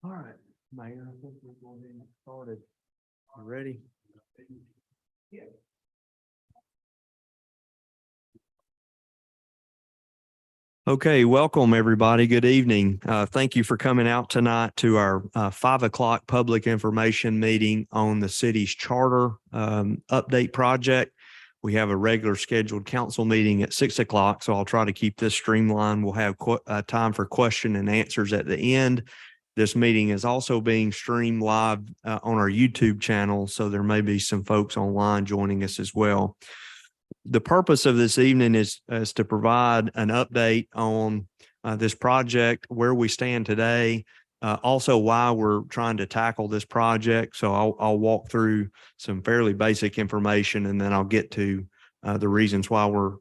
All right, Mayor, I think we're going to get started. You ready? Yeah. Okay, welcome everybody. Good evening. Thank you for coming out tonight to our 5 o'clock public information meeting on the city's charter update project. We have a regular scheduled council meeting at 6 o'clock, so I'll try to keep this streamlined. We'll have time for question and answers at the end. This meeting is also being streamed live on our YouTube channel, so there may be some folks online joining us as well. The purpose of this evening is to provide an update on this project, where we stand today, also why we're trying to tackle this project. So I'll walk through some fairly basic information, and then I'll get to the reasons why we're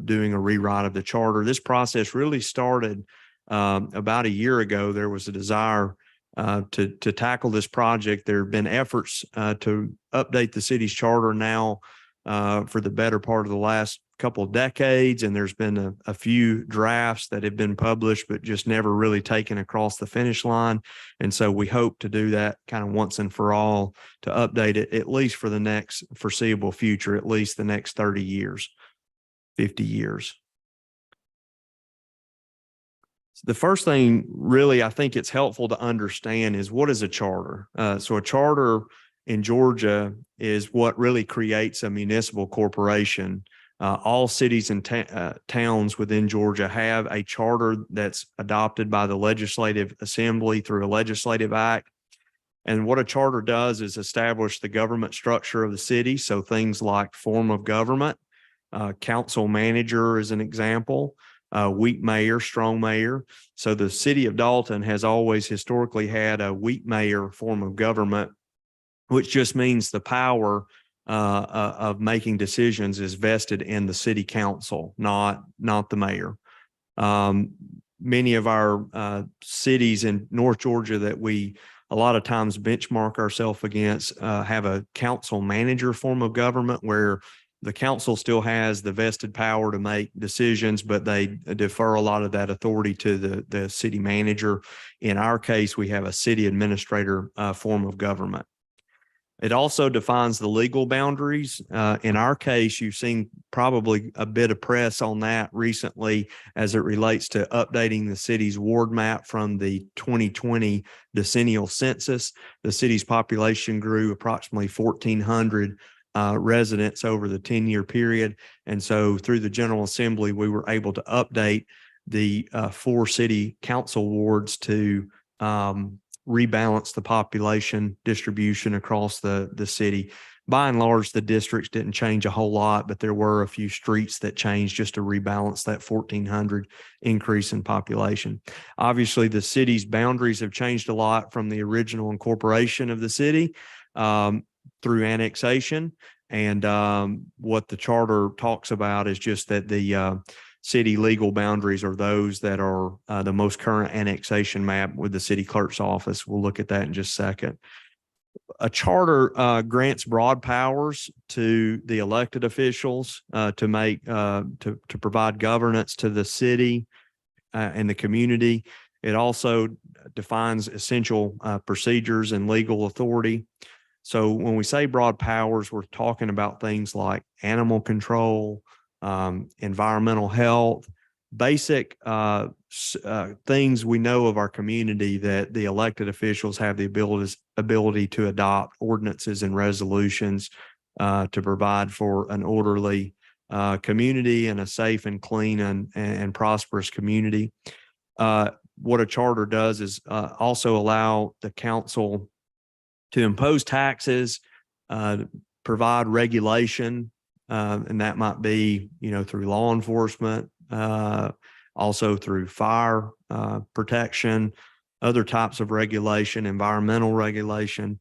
doing a rewrite of the charter. This process really started about a year ago. There was a desire to tackle this project. There have been efforts to update the city's charter now for the better part of the last couple of decades, and there's been a few drafts that have been published but just never really taken across the finish line. And so we hope to do that kind of once and for all, to update it at least for the next foreseeable future, at least the next 30 years, 50 years. The first thing really I think it's helpful to understand is, what is a charter? So a charter in Georgia is what really creates a municipal corporation. All cities and towns within Georgia have a charter that's adopted by the Legislative Assembly through a legislative act. And what a charter does is establish the government structure of the city. So things like form of government, council manager is an example, weak mayor, strong mayor. So the city of Dalton has always historically had a weak mayor form of government, which just means the power of making decisions is vested in the city council, not the mayor. Many of our cities in North Georgia that we a lot of times benchmark ourselves against have a council manager form of government, where the council still has the vested power to make decisions, but they defer a lot of that authority to the city manager. In our case, we have a city administrator form of government. It also defines the legal boundaries. In our case, you've seen probably a bit of press on that recently as it relates to updating the city's ward map from the 2020 decennial census. The city's population grew approximately 1,400 residents over the 10-year period. And so through the General Assembly, we were able to update the 4 city council wards to rebalance the population distribution across the city. By and large, the districts didn't change a whole lot, but there were a few streets that changed just to rebalance that 1,400 increase in population. Obviously, the city's boundaries have changed a lot from the original incorporation of the city through annexation. And what the charter talks about is just that the city legal boundaries are those that are the most current annexation map with the city clerk's office. We'll look at that in just a second. A charter grants broad powers to the elected officials to provide governance to the city and the community. It also defines essential procedures and legal authority. So when we say broad powers, we're talking about things like animal control, environmental health, basic things we know of our community that the elected officials have the ability to adopt ordinances and resolutions to provide for an orderly community and a safe and clean and prosperous community. What a charter does is also allow the council to impose taxes, provide regulation, and that might be, through law enforcement, also through fire protection, other types of regulation, environmental regulation.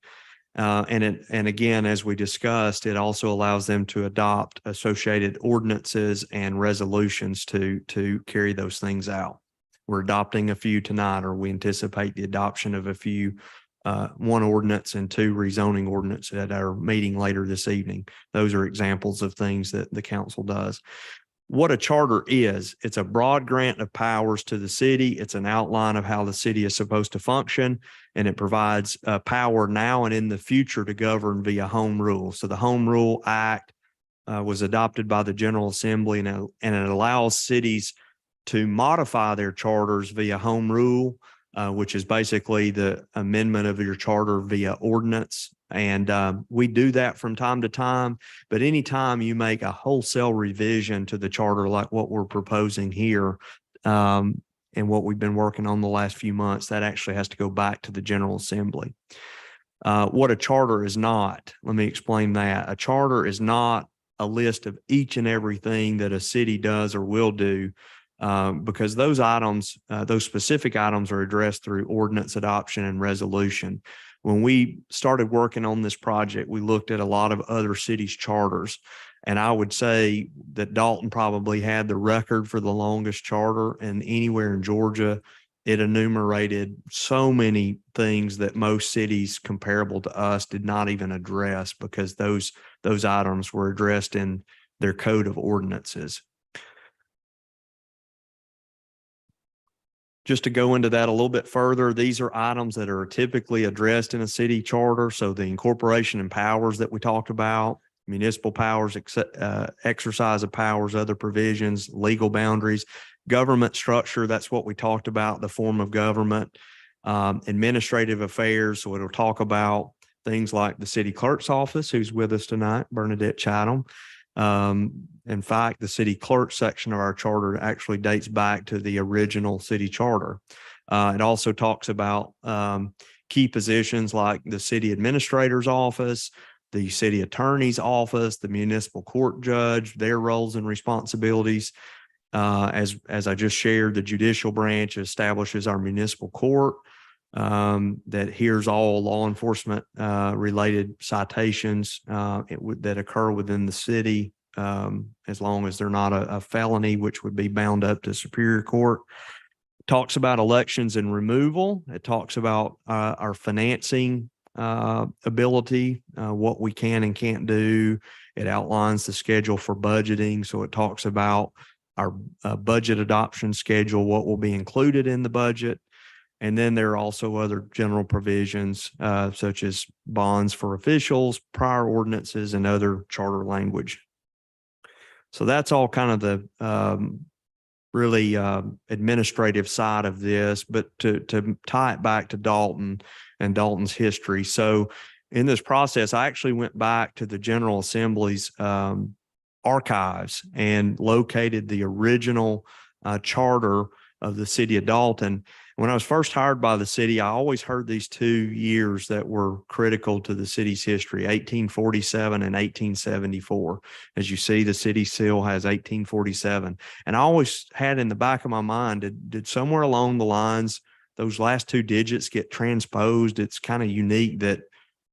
And again, as we discussed, it also allows them to adopt associated ordinances and resolutions to carry those things out. We're adopting a few tonight, or we anticipate the adoption of a few, one ordinance and two rezoning ordinance at our meeting later this evening. Those are examples of things that the council does. What a charter is, it's a broad grant of powers to the city. It's an outline of how the city is supposed to function, and it provides power now and in the future to govern via home rule. So the Home Rule Act was adopted by the General Assembly, and it allows cities to modify their charters via home rule, which is basically the amendment of your charter via ordinance. And we do that from time to time, but anytime you make a wholesale revision to the charter, like what we're proposing here, and what we've been working on the last few months, that actually has to go back to the General Assembly. What a charter is not, let me explain that. A charter is not a list of each and everything that a city does or will do, because those items, those specific items are addressed through ordinance adoption and resolution. When we started working on this project, we looked at a lot of other cities' charters, and I would say that Dalton probably had the record for the longest charter, and anywhere in Georgia, it enumerated so many things that most cities comparable to us did not even address, because those items were addressed in their code of ordinances. Just to go into that a little bit further, these are items that are typically addressed in a city charter. So the incorporation and powers that we talked about, municipal powers, exercise of powers, other provisions, legal boundaries, government structure, that's what we talked about, the form of government, administrative affairs. So it'll talk about things like the city clerk's office, who's with us tonight, Bernadette Chatham. In fact, the city clerk section of our charter actually dates back to the original city charter. It also talks about key positions like the city administrator's office, the city attorney's office, the municipal court judge, their roles and responsibilities. As I just shared, the judicial branch establishes our municipal court that hears all law enforcement related citations that occur within the city, as long as they're not a felony, which would be bound up to Superior Court. It talks about elections and removal. It talks about our financing ability, what we can and can't do. It outlines the schedule for budgeting. So it talks about our budget adoption schedule, what will be included in the budget. And then there are also other general provisions, such as bonds for officials, prior ordinances, and other charter language. So that's all kind of the really administrative side of this. But to tie it back to Dalton and Dalton's history. So in this process, I actually went back to the General Assembly's archives and located the original charter of the city of Dalton. When I was first hired by the city, I always heard these 2 years that were critical to the city's history, 1847 and 1874. As you see, the city seal has 1847. And I always had in the back of my mind, did somewhere along the lines, those last 2 digits get transposed? It's kind of unique that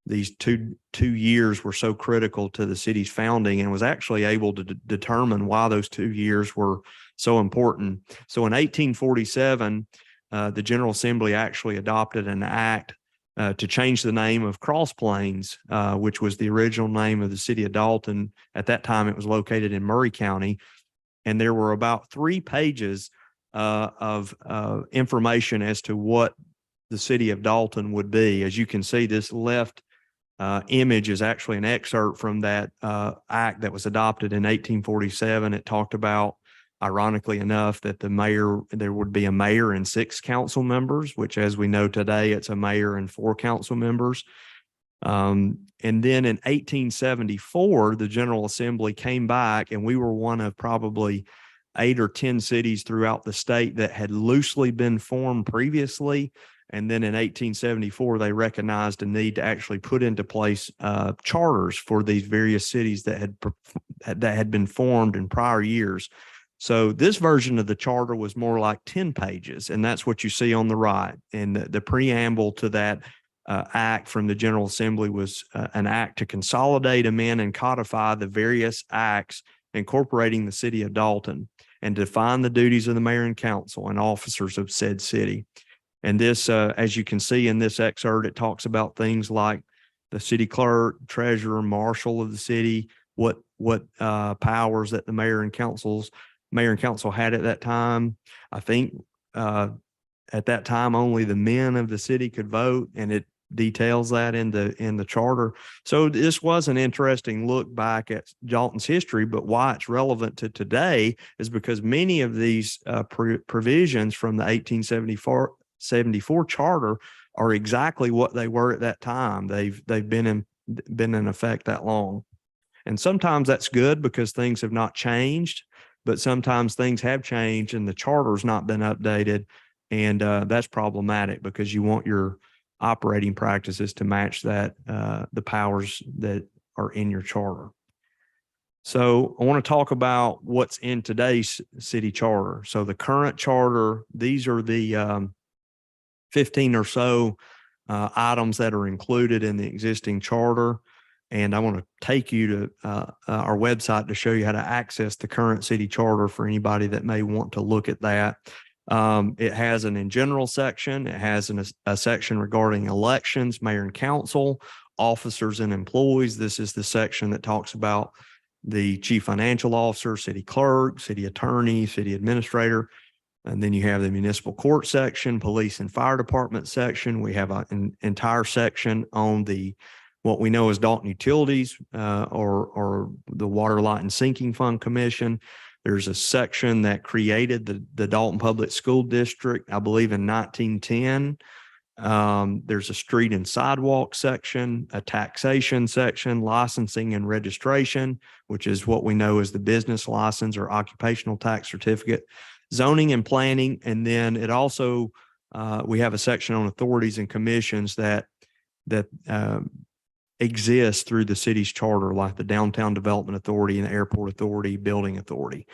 these two years were so critical to the city's founding, and was actually able to determine why those 2 years were so important. So in 1847, the General Assembly actually adopted an act to change the name of Cross Plains, which was the original name of the city of Dalton. At that time, it was located in Murray County. And there were about 3 pages of information as to what the city of Dalton would be. As you can see, this left image is actually an excerpt from that act that was adopted in 1847. It talked about, ironically enough, that there would be a mayor and 6 council members, which, as we know today, it's a mayor and 4 council members. And then in 1874, the General Assembly came back, and we were one of probably 8 or 10 cities throughout the state that had loosely been formed previously. And then in 1874, they recognized a need to actually put into place charters for these various cities that had been formed in prior years. So this version of the charter was more like 10 pages, and that's what you see on the right. And the preamble to that act from the General Assembly was an act to consolidate, amend, and codify the various acts incorporating the city of Dalton and define the duties of the mayor and council and officers of said city. And this, as you can see in this excerpt, it talks about things like the city clerk, treasurer, marshal of the city, what powers that the mayor and council had at that time. I think at that time only the men of the city could vote, and it details that in the charter. So this was an interesting look back at Dalton's history, but why it's relevant to today is because many of these provisions from the 1874 charter are exactly what they were at that time. They've been in effect that long. And sometimes that's good because things have not changed, but sometimes things have changed and the charter's not been updated. And that's problematic because you want your operating practices to match that, the powers that are in your charter. So I want to talk about what's in today's city charter. So the current charter, these are the 15 or so items that are included in the existing charter. And I want to take you to our website to show you how to access the current city charter for anybody that may want to look at that. It has an in general section. It has a section regarding elections, mayor and council, officers and employees. This is the section that talks about the chief financial officer, city clerk, city attorney, city administrator. And then you have the municipal court section, police and fire department section. We have an entire section on what we know as Dalton Utilities or the Water, Light, and Sinking Fund Commission. There's a section that created the Dalton Public School District, I believe in 1910. There's a street and sidewalk section, a taxation section, licensing and registration, which is what we know as the business license or occupational tax certificate, zoning and planning. And then it also, we have a section on authorities and commissions that exist through the city's charter, like the Downtown Development Authority and the Airport Authority, Building Authority.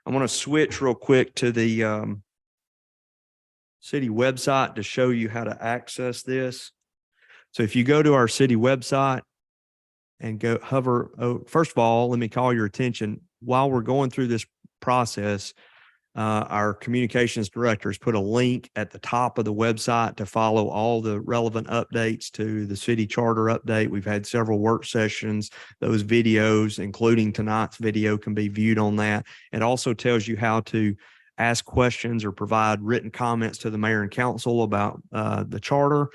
I'm going to switch real quick to the city website to show you how to access this. So if you go to our city website and go hover, first of all, let me call your attention. While we're going through this process, our communications director has put a link at the top of the website to follow all the relevant updates to the city charter update. We've had several work sessions. Those videos, including tonight's video, can be viewed on that. It also tells you how to ask questions or provide written comments to the mayor and council about the charter.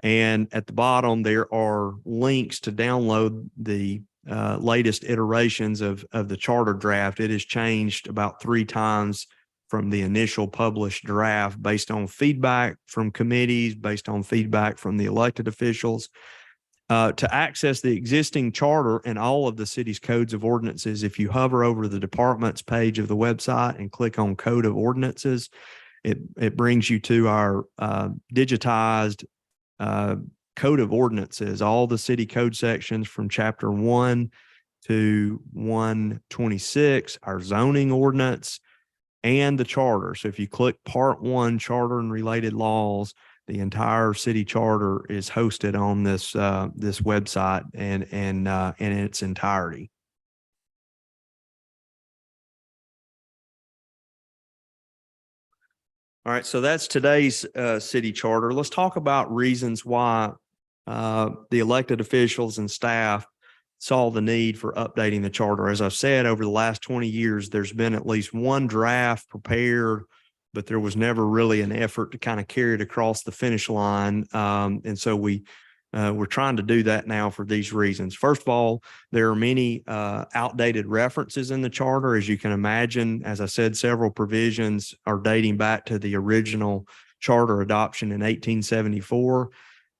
And at the bottom, there are links to download the latest iterations of the charter draft. It has changed about 3 times from the initial published draft based on feedback from committees, based on feedback from the elected officials. To access the existing charter and all of the city's codes of ordinances, if you hover over the departments page of the website and click on Code of Ordinances, it brings you to our digitized Code of Ordinances, all the city code sections from chapter 1 to 126, our zoning ordinance, and the charter. So if you click part 1, charter and related laws, the entire city charter is hosted on this website and in its entirety. All right, so that's today's city charter. Let's talk about reasons why the elected officials and staff saw the need for updating the charter. As I've said, over the last 20 years, there's been at least one draft prepared, but there was never really an effort to kind of carry it across the finish line. And so we're trying to do that now for these reasons. First of all, there are many outdated references in the charter. As you can imagine, as I said, several provisions are dating back to the original charter adoption in 1874.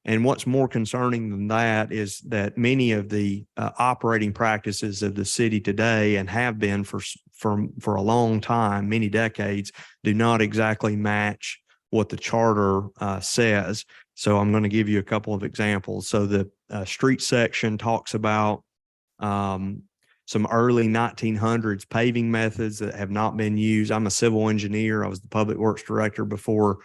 And what's more concerning than that is that many of the operating practices of the city today, and have been for a long time, many decades, do not exactly match what the charter says. So I'm going to give you a couple of examples. So the street section talks about some early 1900s paving methods that have not been used. I'm a civil engineer. I was the public works director before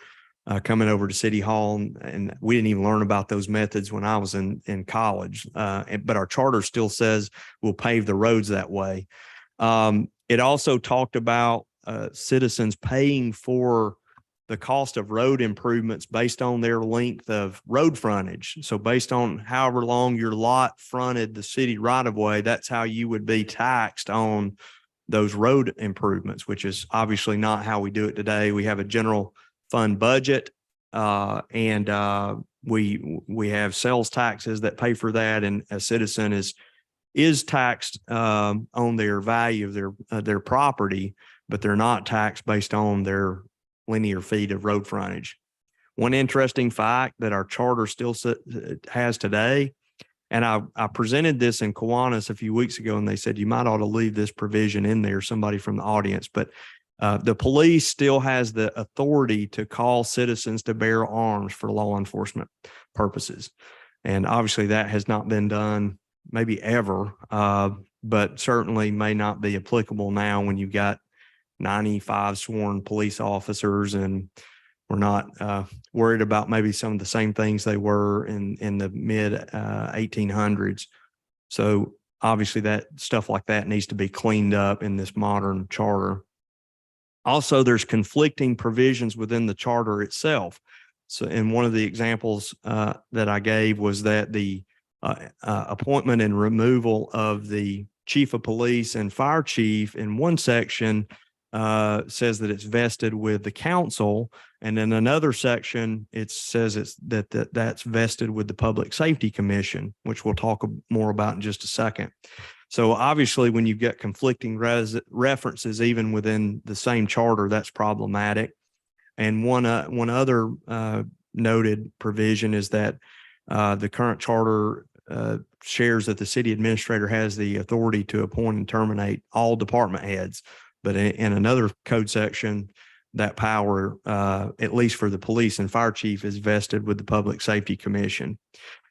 coming over to City Hall, and we didn't even learn about those methods when I was in college. But our charter still says we'll pave the roads that way. It also talked about citizens paying for the cost of road improvements based on their length of road frontage. So based on however long your lot fronted the city right of way, that's how you would be taxed on those road improvements, which is obviously not how we do it today. We have a general fund budget, and we have sales taxes that pay for that, and a citizen is taxed on their value of their property, but they're not taxed based on their linear feet of road frontage. One interesting fact that our charter still has today, and I presented this in Kiwanis a few weeks ago, and they said you might ought to leave this provision in there, somebody from the audience, but the police still has the authority to call citizens to bear arms for law enforcement purposes. And obviously that has not been done maybe ever, but certainly may not be applicable now when you've got 95 sworn police officers, and we're not worried about maybe some of the same things they were in the mid 1800s. So obviously that stuff like that needs to be cleaned up in this modern charter. Also, there's conflicting provisions within the charter itself. So, and one of the examples that I gave was that the appointment and removal of the chief of police and fire chief in one section says that it's vested with the council, and in another section it says that's vested with the Public Safety Commission, which we'll talk more about in just a second. So obviously, when you've got conflicting references even within the same charter, that's problematic. And one other noted provision is that the current charter shares that the city administrator has the authority to appoint and terminate all department heads. But in another code section, that power, at least for the police and fire chief, is vested with the Public Safety Commission.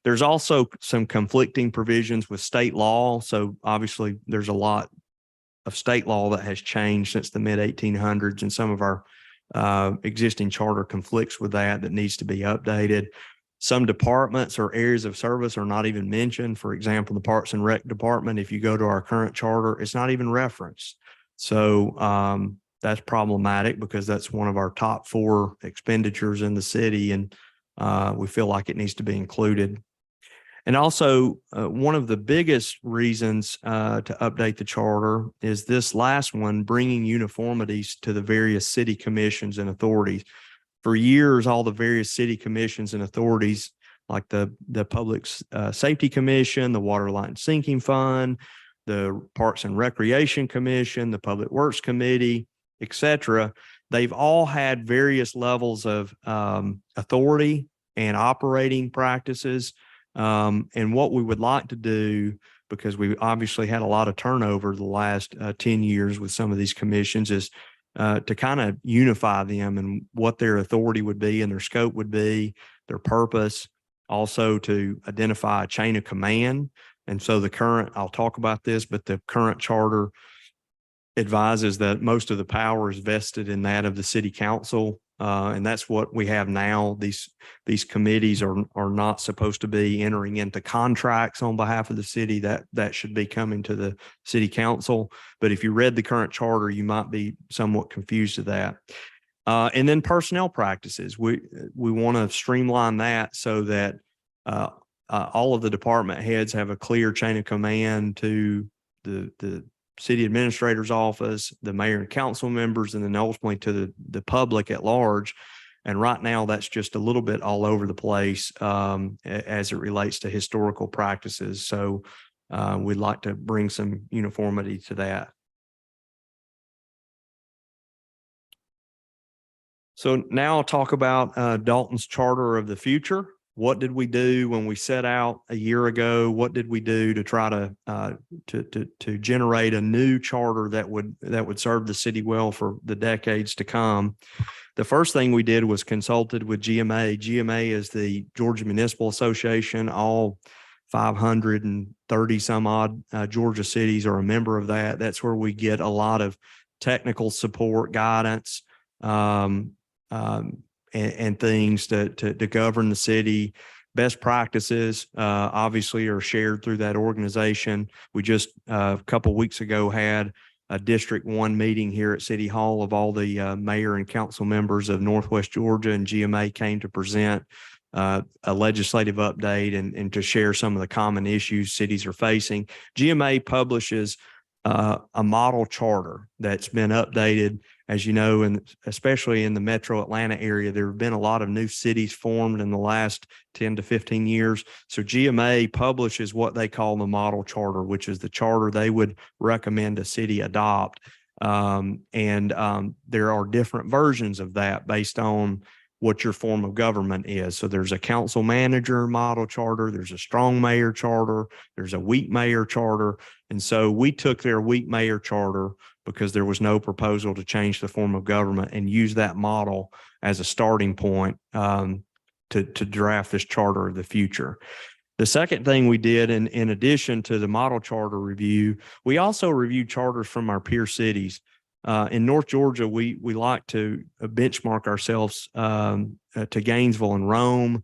There's also some conflicting provisions with state law. So obviously there's a lot of state law that has changed since the mid 1800s, and some of our existing charter conflicts with that needs to be updated. Some departments or areas of service are not even mentioned. For example, the Parks and Rec Department, if you go to our current charter, it's not even referenced. So that's problematic because that's one of our top 4 expenditures in the city, and we feel like it needs to be included. And also, one of the biggest reasons to update the charter is this last one, bringing uniformities to the various city commissions and authorities. For years, all the various city commissions and authorities, like the Public Safety Commission, the Water, Light, and Sinking Fund, the Parks and Recreation Commission, the Public Works Committee, etc., they've all had various levels of authority and operating practices. And what we would like to do, because we obviously had a lot of turnover the last 10 years with some of these commissions, is to kind of unify them and what their authority would be and their scope would be, their purpose, also to identify a chain of command. And so I'll talk about this, but the current charter advises that most of the power is vested in that of the city council. And that's what we have now. These committees are not supposed to be entering into contracts on behalf of the city. That should be coming to the city council. But if you read the current charter, you might be somewhat confused to that. And then personnel practices. We want to streamline that so that all of the department heads have a clear chain of command to the city administrator's office, the mayor and council members, and then ultimately to the public at large. And right now, that's just a little bit all over the place as it relates to historical practices. So we'd like to bring some uniformity to that. So now I'll talk about Dalton's Charter of the Future. what did we do when we set out a year ago? What did we do to try to generate a new charter that would serve the city well for the decades to come? The first thing we did was consulted with GMA. GMA is the Georgia Municipal Association. All 530 some odd Georgia cities are a member of that. That's where we get a lot of technical support, guidance, and things to govern the city. Best practices obviously are shared through that organization. We just a couple of weeks ago had a District 1 meeting here at City Hall of all the mayor and council members of Northwest Georgia, and GMA came to present a legislative update and to share some of the common issues cities are facing. GMA publishes a model charter that's been updated, as you know, and especially in the metro Atlanta area. There have been a lot of new cities formed in the last 10 to 15 years. So GMA publishes what they call the model charter, which is the charter they would recommend a city adopt. There are different versions of that based on what your form of government is. So there's a council manager model charter, there's a strong mayor charter, there's a weak mayor charter. And so we took their weak mayor charter because there was no proposal to change the form of government, and use that model as a starting point to draft this charter of the future. The second thing we did, in addition to the model charter review, we also reviewed charters from our peer cities. In North Georgia, we like to benchmark ourselves to Gainesville and Rome,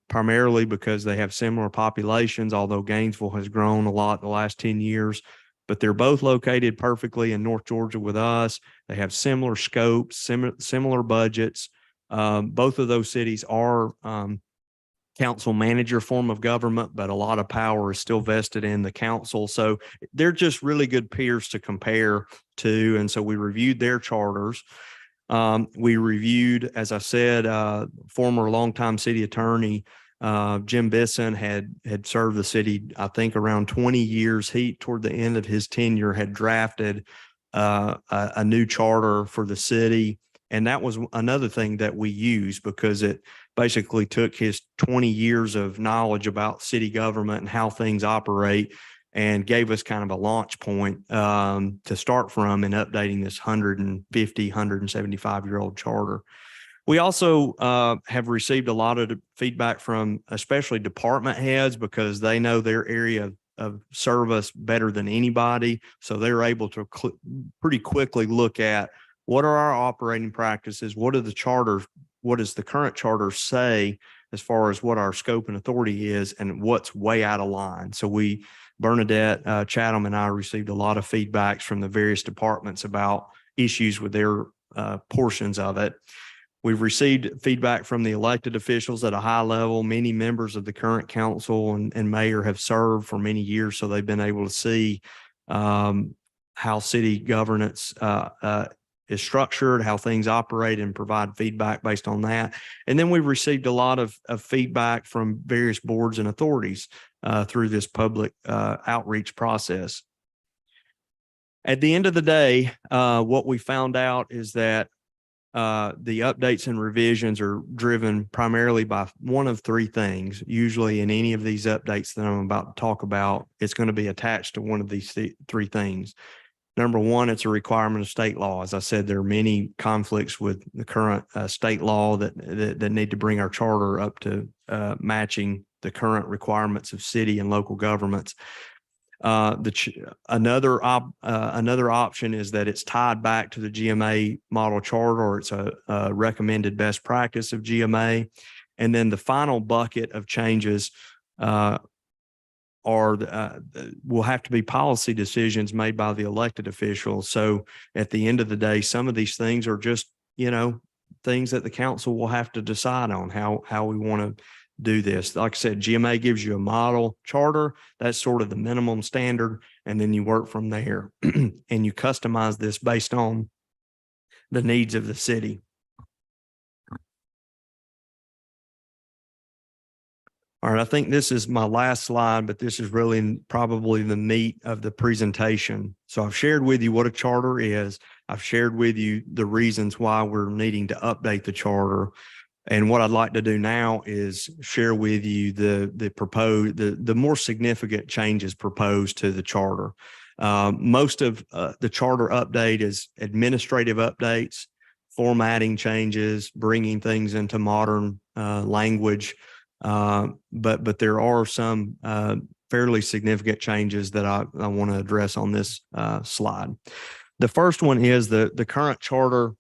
primarily because they have similar populations, although Gainesville has grown a lot the last 10 years. But they're both located perfectly in North Georgia with us. They have similar scopes, similar budgets. Both of those cities are council manager form of government, but a lot of power is still vested in the council. So they're just really good peers to compare to. And so we reviewed their charters. We reviewed, as I said, former longtime city attorney Jim Bisson had served the city, I think, around 20 years. He, toward the end of his tenure, had drafted a new charter for the city. And that was another thing that we used, because it basically took his 20 years of knowledge about city government and how things operate and gave us kind of a launch point to start from in updating this 175-year-old charter. We also have received a lot of feedback from especially department heads, because they know their area of service better than anybody. So they're able to pretty quickly look at what are our operating practices, what does the current charter say as far as what our scope and authority is, and what's way out of line. So Bernadette Chatham and I received a lot of feedbacks from the various departments about issues with their portions of it. We've received feedback from the elected officials at a high level. Many members of the current council and mayor have served for many years, so they've been able to see how city governance is structured, how things operate, and provide feedback based on that. And then we've received a lot of feedback from various boards and authorities through this public outreach process. At the end of the day, what we found out is that the updates and revisions are driven primarily by one of three things. Usually in any of these updates that I'm about to talk about, it's going to be attached to one of these three things. Number one, it's a requirement of state law. As I said, there are many conflicts with the current state law that need to bring our charter up to matching the current requirements of city and local governments. Another option is that it's tied back to the GMA model charter, or it's a recommended best practice of GMA. And then the final bucket of changes will have to be policy decisions made by the elected officials. So at the end of the day, some of these things are just, things that the council will have to decide on how we want to do this. Like I said, GMA gives you a model charter. That's sort of the minimum standard. And then you work from there and you customize this based on the needs of the city. All right, I think this is my last slide, but this is really probably the meat of the presentation. So I've shared with you what a charter is. I've shared with you the reasons why we're needing to update the charter. And what I'd like to do now is share with you the more significant changes proposed to the charter. Most of the charter update is administrative updates, formatting changes, bringing things into modern language. But there are some fairly significant changes that I want to address on this slide. The first one is the current charter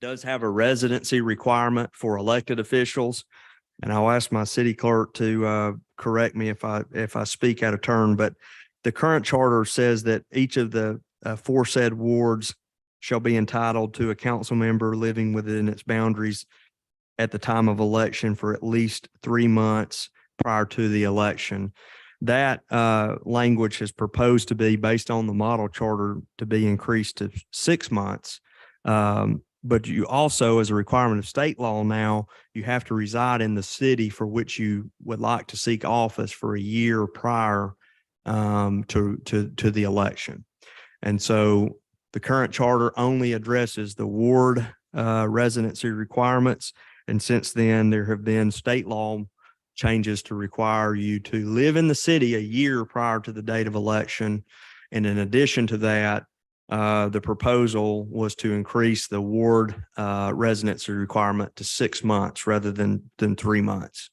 does have a residency requirement for elected officials. And I'll ask my city clerk to correct me if I speak out of turn, but the current charter says that each of the aforesaid wards shall be entitled to a council member living within its boundaries at the time of election for at least 3 months prior to the election. That language is proposed to be, based on the model charter, to be increased to 6 months. But you also, as a requirement of state law now, you have to reside in the city for which you would like to seek office for a year prior to the election. And so the current charter only addresses the ward residency requirements. And since then, there have been state law changes to require you to live in the city a year prior to the date of election. And in addition to that, the proposal was to increase the ward residency requirement to 6 months rather than 3 months.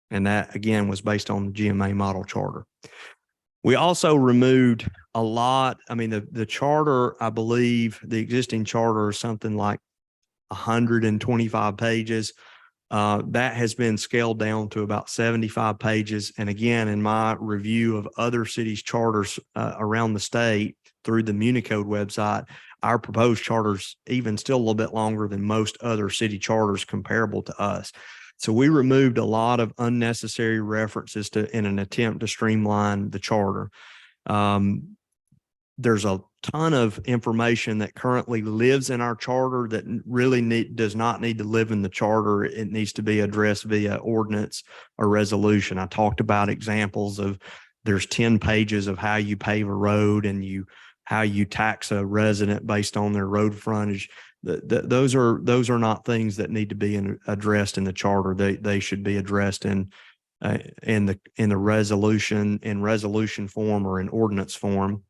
And that, again, was based on the GMA model charter. We also removed a lot. I mean, the charter, I believe the existing charter is something like 125 pages. That has been scaled down to about 75 pages. And again, in my review of other cities' charters around the state through the Municode website, our proposed charter's even still a little bit longer than most other city charters comparable to us. So we removed a lot of unnecessary references in an attempt to streamline the charter. There's a ton of information that currently lives in our charter that really does not need to live in the charter. It needs to be addressed via ordinance or resolution. I talked about examples of there's 10 pages of how you pave a road and how you tax a resident based on their road frontage. Those are not things that need to be addressed in the charter. They should be addressed in the resolution form or in ordinance form.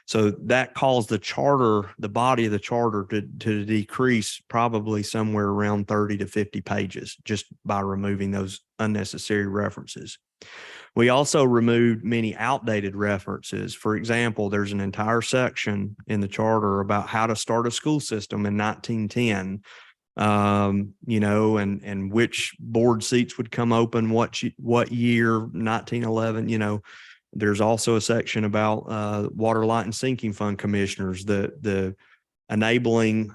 So that caused the body of the charter to decrease probably somewhere around 30 to 50 pages just by removing those unnecessary references. We also removed many outdated references. For example, there's an entire section in the charter about how to start a school system in 1910, and which board seats would come open, what year, 1911, There's also a section about water, light, and sinking fund commissioners, the enabling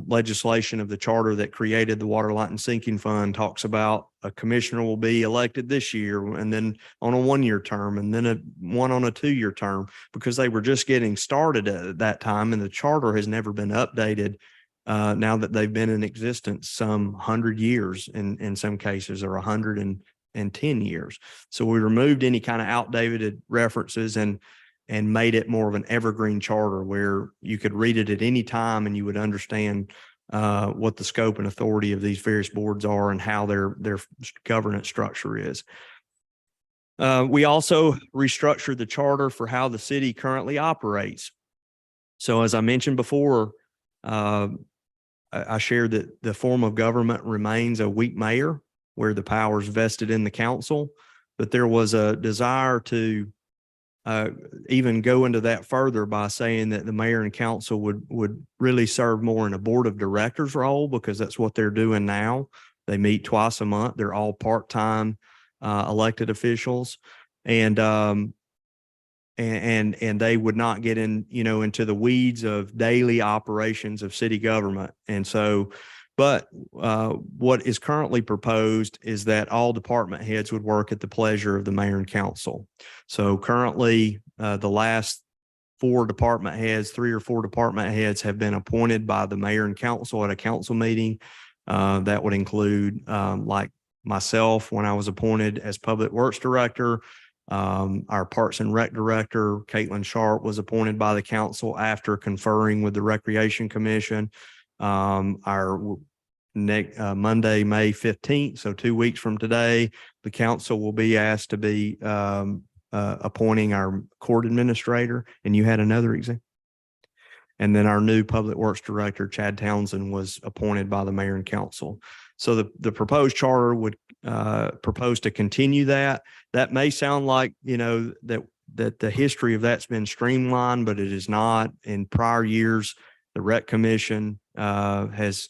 legislation of the charter that created the water, light, and sinking fund talks about a commissioner will be elected this year and then on a 1-year term and then one on a 2-year term, because they were just getting started at that time. And the charter has never been updated now that they've been in existence some 100 years in some cases, or 110 years. So we removed any kind of outdated references and made it more of an evergreen charter where you could read it at any time and you would understand what the scope and authority of these various boards are and how their governance structure is. We also restructured the charter for how the city currently operates. So as I mentioned before, I shared that the form of government remains a weak mayor, where the powers vested in the council, but there was a desire to even go into that further by saying that the mayor and council would really serve more in a board of directors role, because that's what they're doing now. They meet twice a month. They're all part-time elected officials, and they would not get into the weeds of daily operations of city government. And so, but what is currently proposed is that all department heads would work at the pleasure of the mayor and council. So currently, the last 3 or 4 department heads have been appointed by the mayor and council at a council meeting. That would include like myself when I was appointed as public works director. Our Parks and Rec director, Caitlin Sharp, was appointed by the council after conferring with the Recreation Commission. Our Monday, May 15th. So 2 weeks from today, the council will be asked to be appointing our court administrator. And you had another example. And then our new public works director, Chad Townsend, was appointed by the mayor and council. So the proposed charter would propose to continue that. That may sound like, that the history of that's been streamlined, but it is not. In prior years, the Rec Commission has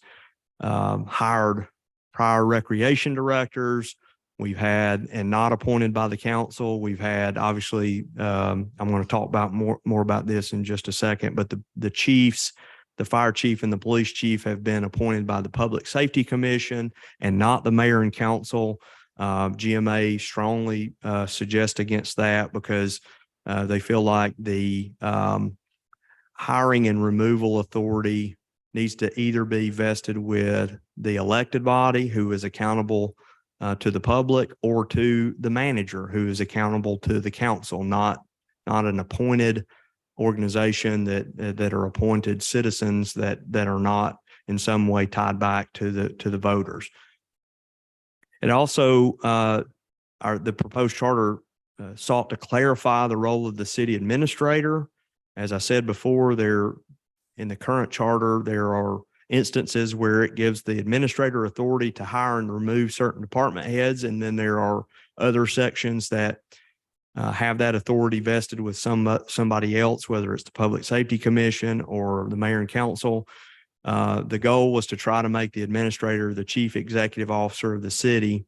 hired prior recreation directors. We've had, and not appointed by the council. We've had, obviously, I'm going to talk about more about this in just a second, but the chiefs, the fire chief and the police chief, have been appointed by the Public Safety Commission and not the mayor and council. GMA strongly suggests against that because they feel like the hiring and removal authority needs to either be vested with the elected body, who is accountable to the public, or to the manager, who is accountable to the council, not an appointed organization that are appointed citizens that are not in some way tied back to the voters. It also, the proposed charter sought to clarify the role of the city administrator. As I said before, in the current charter, there are instances where it gives the administrator authority to hire and remove certain department heads. And then there are other sections that have that authority vested with somebody else, whether it's the Public Safety Commission or the mayor and council. The goal was to try to make the administrator the chief executive officer of the city,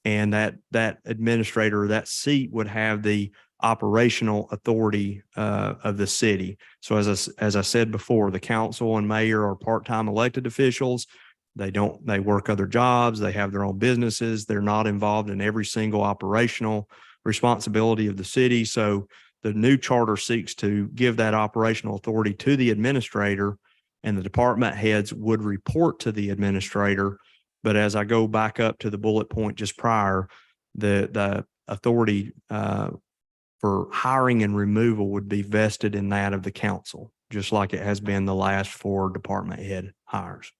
and that administrator, that seat, would have the operational authority of the city. So as I said before, the council and mayor are part-time elected officials. They work other jobs. They have their own businesses. They're not involved in every single operational responsibility of the city. So the new charter seeks to give that operational authority to the administrator, and the department heads would report to the administrator. But as I go back up to the bullet point just prior, the authority for hiring and removal would be vested in that of the council, just like it has been the last 4 department head hires.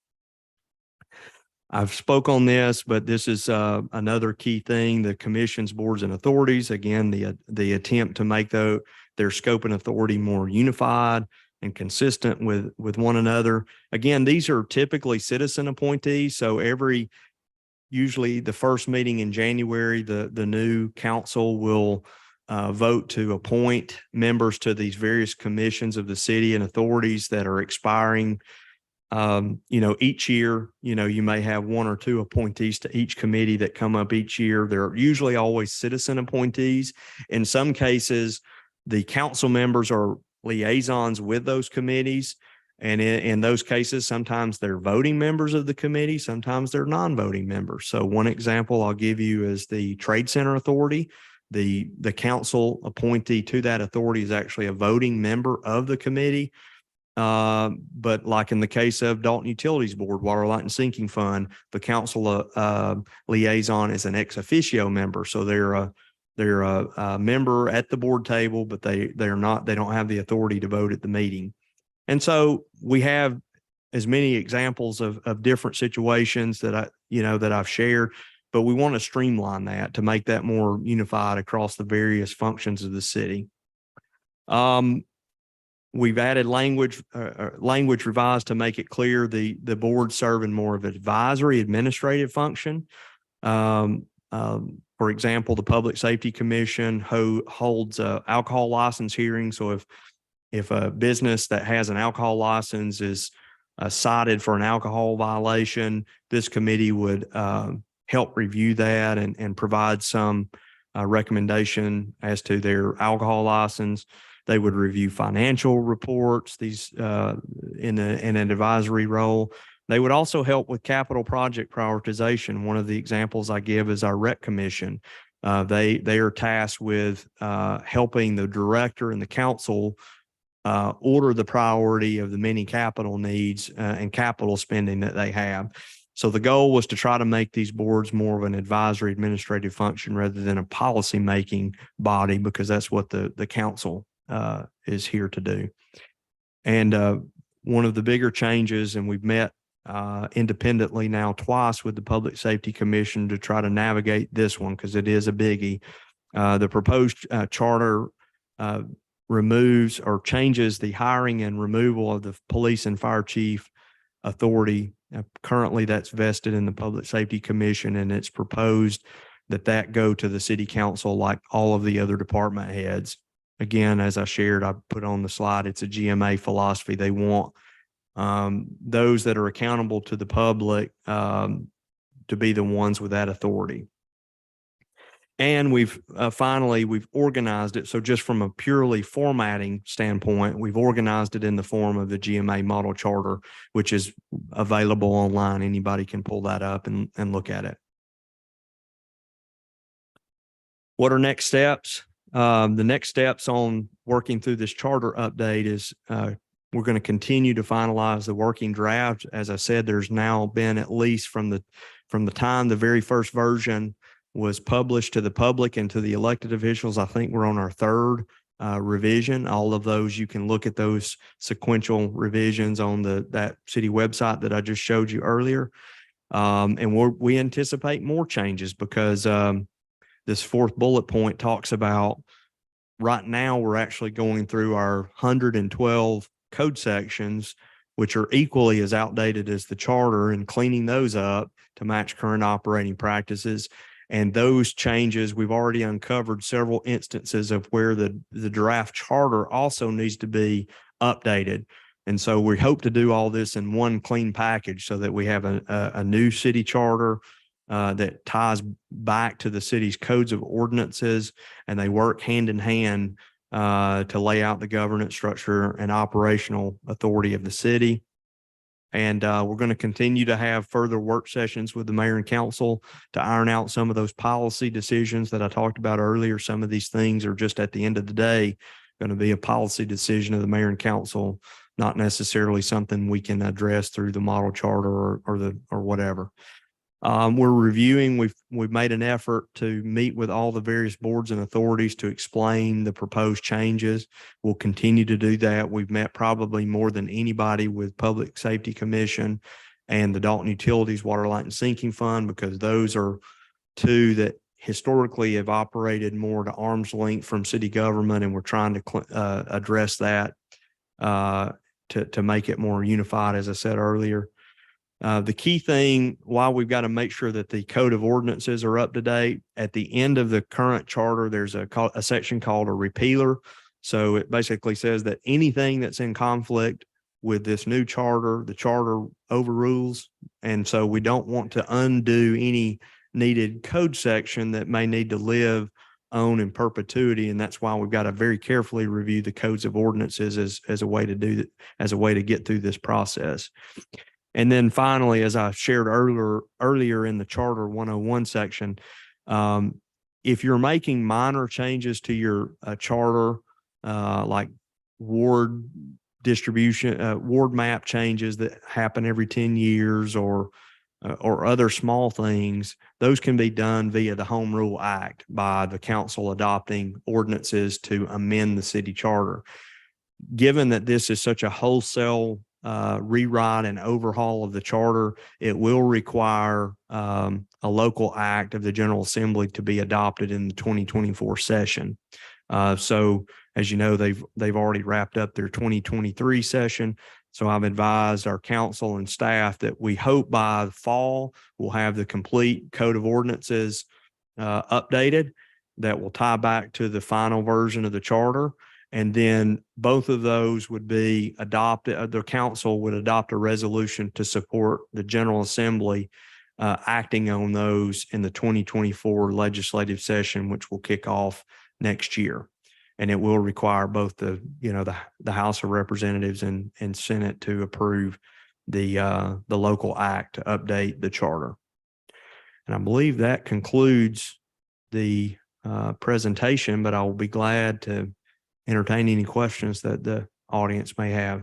I've spoke on this, but this is another key thing: the commissions, boards, and authorities. Again, the attempt to make their scope and authority more unified and consistent with one another. Again, these are typically citizen appointees. So usually the first meeting in January, the new council will vote to appoint members to these various commissions of the city and authorities that are expiring. Each year, you may have 1 or 2 appointees to each committee that come up each year. They're usually always citizen appointees. In some cases, the council members are liaisons with those committees. And in those cases, sometimes they're voting members of the committee, sometimes they're non-voting members. So one example I'll give you is the Trade Center Authority. The council appointee to that authority is actually a voting member of the committee. But like in the case of Dalton Utilities Board, Water, Light, and Sinking Fund, the council liaison is an ex officio member. So they're a member at the board table, but they don't have the authority to vote at the meeting. And so we have as many examples of different situations that I've shared, but we want to streamline that to make that more unified across the various functions of the city. We've added language revised to make it clear the board serving more of an advisory administrative function. For example, the Public Safety Commission holds alcohol license hearings. So if a business that has an alcohol license is cited for an alcohol violation, this committee would help review that and provide some recommendation as to their alcohol license. They would review financial reports, these in an advisory role. They would also help with capital project prioritization. One of the examples I give is our Rec Commission. They are tasked with helping the director and the council order the priority of the many capital needs and capital spending that they have. So the goal was to try to make these boards more of an advisory administrative function rather than a policy-making body, because that's what the council is here to do. And one of the bigger changes, and we've met independently now twice with the Public Safety Commission to try to navigate this one because it is a biggie. The proposed charter removes or changes the hiring and removal of the police and fire chief authority. Currently, that's vested in the Public Safety Commission, and it's proposed that go to the city council like all of the other department heads. Again, as I shared, I put on the slide, it's a GMA philosophy. They want those that are accountable to the public to be the ones with that authority. And we've organized it. So just from a purely formatting standpoint, we've organized it in the form of the GMA model charter, which is available online. Anybody can pull that up and look at it. What are next steps? The next steps on working through this charter update is we're going to continue to finalize the working draft. As I said, there's now been, at least from the time the very first version was published to the public and to the elected officials, I think we're on our third revision. All of those, you can look at those sequential revisions on that city website that I just showed you earlier. And we anticipate more changes because this fourth bullet point talks about right now we're actually going through our 112 code sections, which are equally as outdated as the charter, and cleaning those up to match current operating practices. And those changes, we've already uncovered several instances of where the draft charter also needs to be updated. And so we hope to do all this in one clean package so that we have a new city charter that ties back to the city's codes of ordinances, and they work hand in hand to lay out the governance structure and operational authority of the city. And we're going to continue to have further work sessions with the mayor and council to iron out some of those policy decisions that I talked about earlier. Some of these things are just at the end of the day going to be a policy decision of the mayor and council, not necessarily something we can address through the model charter or whatever. We're reviewing. We've made an effort to meet with all the various boards and authorities to explain the proposed changes. We'll continue to do that. We've met probably more than anybody with Public Safety Commission and the Dalton Utilities Water, Light, and Sinking Fund, because those are two that historically have operated more to arm's length from city government, and we're trying to address that to make it more unified, as I said earlier. The key thing, while we've got to make sure that the code of ordinances are up to date, at the end of the current charter, there's a section called a repealer. So it basically says that anything that's in conflict with this new charter, the charter overrules. And so we don't want to undo any needed code section that may need to live on in perpetuity. And that's why we've got to very carefully review the codes of ordinances as a way to do that, as a way to get through this process. And then finally, as I shared earlier in the Charter 101 section, if you're making minor changes to your charter, like ward distribution, ward map changes that happen every 10 years or other small things, those can be done via the Home Rule Act by the council adopting ordinances to amend the city charter. Given that this is such a wholesale rewrite and overhaul of the charter, it will require a local act of the General Assembly to be adopted in the 2024 session. So as you know, they've already wrapped up their 2023 session. So I've advised our council and staff that we hope by the fall we'll have the complete code of ordinances updated that will tie back to the final version of the charter. And then both of those would be adopted. The council would adopt a resolution to support the General Assembly acting on those in the 2024 legislative session, which will kick off next year. And it will require both the House of Representatives and Senate to approve the local act to update the charter. And I believe that concludes the presentation, but I will be glad to entertain any questions that the audience may have.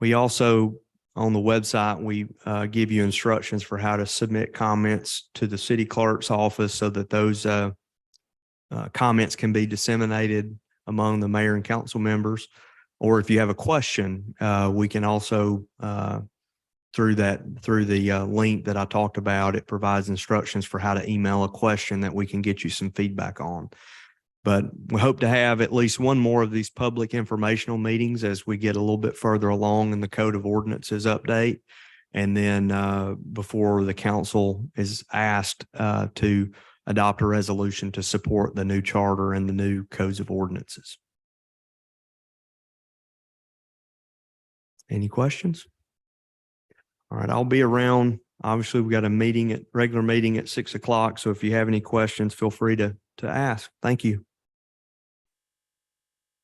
We also, on the website, we give you instructions for how to submit comments to the city clerk's office so that those comments can be disseminated among the mayor and council members. Or if you have a question, we can also, through the link that I talked about, it provides instructions for how to email a question that we can get you some feedback on. But we hope to have at least one more of these public informational meetings as we get a little bit further along in the Code of Ordinances update. And then before the council is asked to adopt a resolution to support the new charter and the new codes of ordinances. Any questions? All right, I'll be around. Obviously, we've got a regular meeting at 6 o'clock. So if you have any questions, feel free to ask. Thank you.